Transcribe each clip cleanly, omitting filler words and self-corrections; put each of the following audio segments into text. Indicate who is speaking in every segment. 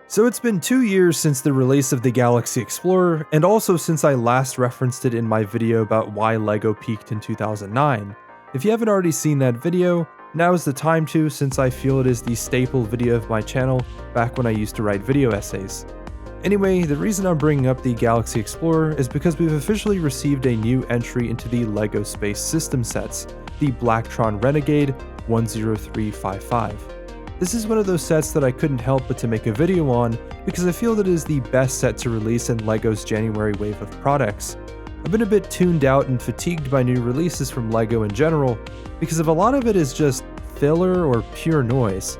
Speaker 1: So it's been 2 years since the release of the Galaxy Explorer, and also since I last referenced it in my video about why LEGO peaked in 2009. If you haven't already seen that video, now is the time to, since I feel it is the staple video of my channel back when I used to write video essays. Anyway, the reason I'm bringing up the Galaxy Explorer is because we've officially received a new entry into the LEGO Space System sets, the Blacktron Renegade 10355. This is one of those sets that I couldn't help but to make a video on because I feel that it is the best set to release in LEGO's January wave of products. I've been a bit tuned out and fatigued by new releases from LEGO in general because of a lot of it is just filler or pure noise.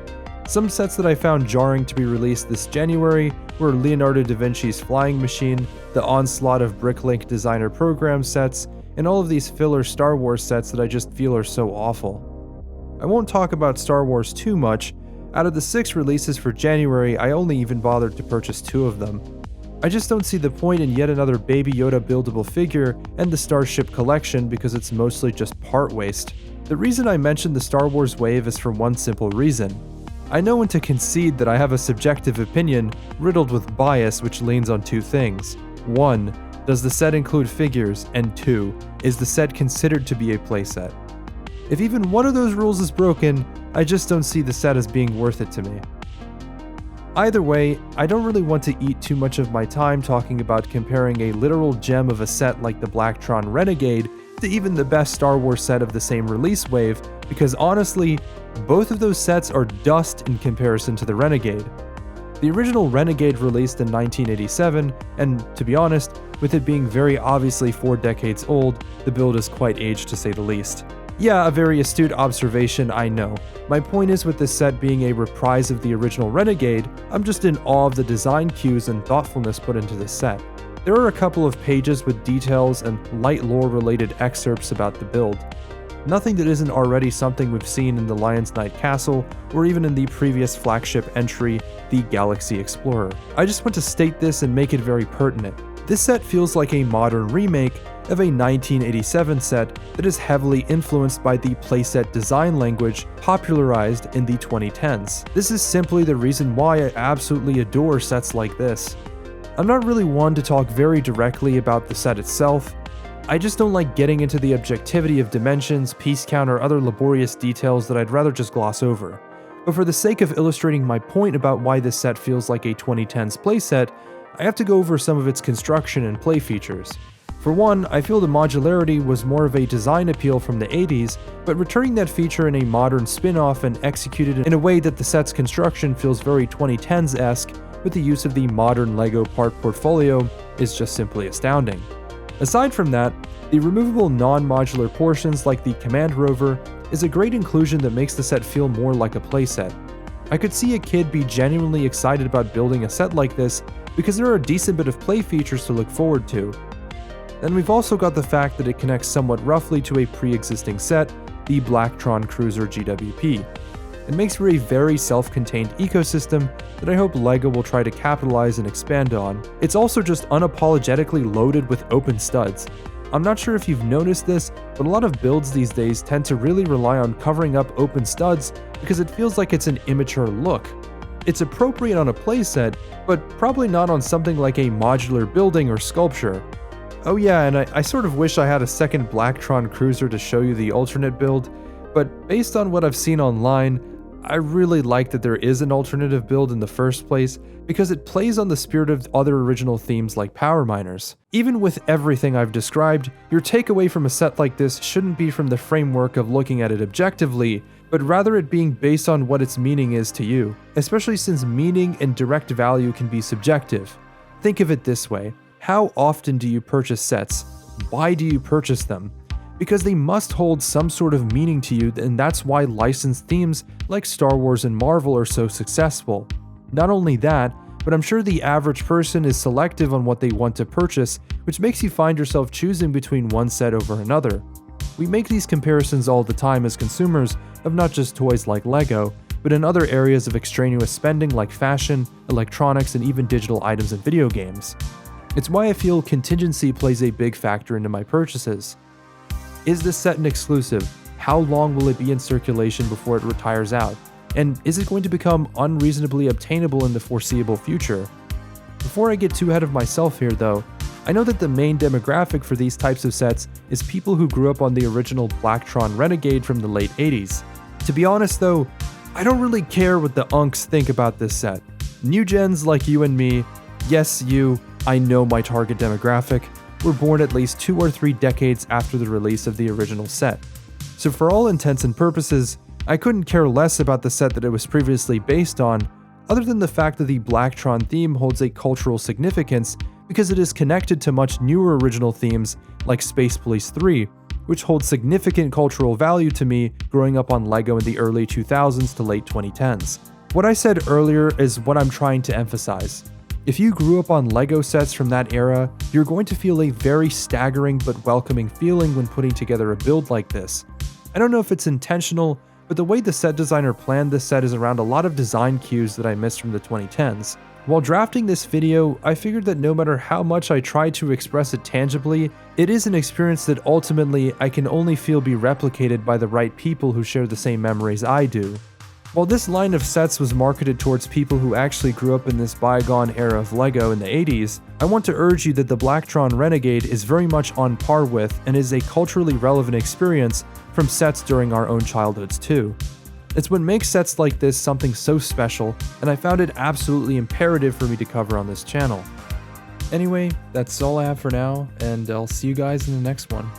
Speaker 1: Some sets that I found jarring to be released this January were Leonardo da Vinci's Flying Machine, the onslaught of BrickFleet designer program sets, and all of these filler Star Wars sets that I just feel are so awful. I won't talk about Star Wars too much. Out of the 6 releases for January, I only even bothered to purchase 2 of them. I just don't see the point in yet another Baby Yoda buildable figure and the Starship Collection because it's mostly just part waste. The reason I mentioned the Star Wars wave is for one simple reason. I know when to concede that I have a subjective opinion riddled with bias which leans on 2 things. 1. Does the set include figures? And 2. Is the set considered to be a playset? If even one of those rules is broken, I just don't see the set as being worth it to me. Either way, I don't really want to eat too much of my time talking about comparing a literal gem of a set like the Blacktron Renegade to even the best Star Wars set of the same release wave, because honestly, both of those sets are dust in comparison to the Renegade. The original Renegade released in 1987, and to be honest, with it being very obviously 4 decades old, the build is quite aged to say the least. Yeah, a very astute observation, I know. My point is, with this set being a reprise of the original Renegade, I'm just in awe of the design cues and thoughtfulness put into this set. There are a couple of pages with details and light lore related excerpts about the build. Nothing that isn't already something we've seen in the Lion's Night Castle, or even in the previous flagship entry, the Galaxy Explorer. I just want to state this and make it very pertinent. This set feels like a modern remake of a 1987 set that is heavily influenced by the playset design language popularized in the 2010s. This is simply the reason why I absolutely adore sets like this. I'm not really one to talk very directly about the set itself. I just don't like getting into the objectivity of dimensions, piece count, or other laborious details that I'd rather just gloss over. But for the sake of illustrating my point about why this set feels like a 2010s playset, I have to go over some of its construction and play features. For one, I feel the modularity was more of a design appeal from the 80s, but returning that feature in a modern spin-off and executed in a way that the set's construction feels very 2010s-esque with the use of the modern LEGO part portfolio is just simply astounding. Aside from that, the removable non-modular portions like the Command Rover is a great inclusion that makes the set feel more like a playset. I could see a kid be genuinely excited about building a set like this because there are a decent bit of play features to look forward to. Then we've also got the fact that it connects somewhat roughly to a pre-existing set, the Blacktron Cruiser GWP. It makes for a very self-contained ecosystem that I hope LEGO will try to capitalize and expand on. It's also just unapologetically loaded with open studs. I'm not sure if you've noticed this, but a lot of builds these days tend to really rely on covering up open studs because it feels like it's an immature look. It's appropriate on a playset, but probably not on something like a modular building or sculpture. Oh yeah, and I sort of wish I had a second Blacktron Cruiser to show you the alternate build, but based on what I've seen online, I really like that there is an alternative build in the first place because it plays on the spirit of other original themes like power miners. Even with everything I've described, your takeaway from a set like this shouldn't be from the framework of looking at it objectively, but rather it being based on what its meaning is to you, especially since meaning and direct value can be subjective. Think of it this way. How often do you purchase sets? Why do you purchase them? Because they must hold some sort of meaning to you, and that's why licensed themes like Star Wars and Marvel are so successful. Not only that, but I'm sure the average person is selective on what they want to purchase, which makes you find yourself choosing between one set over another. We make these comparisons all the time as consumers of not just toys like LEGO, but in other areas of extraneous spending like fashion, electronics, and even digital items and video games. It's why I feel contingency plays a big factor into my purchases. Is this set an exclusive? How long will it be in circulation before it retires out? And is it going to become unreasonably obtainable in the foreseeable future? Before I get too ahead of myself here though, I know that the main demographic for these types of sets is people who grew up on the original Blacktron Renegade from the late 80s. To be honest though, I don't really care what the unks think about this set. New gens like you and me, yes you, I know my target demographic, were born at least 2 or 3 decades after the release of the original set. So for all intents and purposes, I couldn't care less about the set that it was previously based on, other than the fact that the Blacktron theme holds a cultural significance because it is connected to much newer original themes like Space Police 3, which holds significant cultural value to me growing up on LEGO in the early 2000s to late 2010s. What I said earlier is what I'm trying to emphasize. If you grew up on LEGO sets from that era, you're going to feel a very staggering but welcoming feeling when putting together a build like this. I don't know if it's intentional, but the way the set designer planned this set is around a lot of design cues that I missed from the 2010s. While drafting this video, I figured that no matter how much I try to express it tangibly, it is an experience that ultimately I can only feel be replicated by the right people who share the same memories I do. While this line of sets was marketed towards people who actually grew up in this bygone era of LEGO in the 80s, I want to urge you that the Blacktron Renegade is very much on par with and is a culturally relevant experience from sets during our own childhoods too. It's what makes sets like this something so special, and I found it absolutely imperative for me to cover on this channel. Anyway, that's all I have for now, and I'll see you guys in the next one.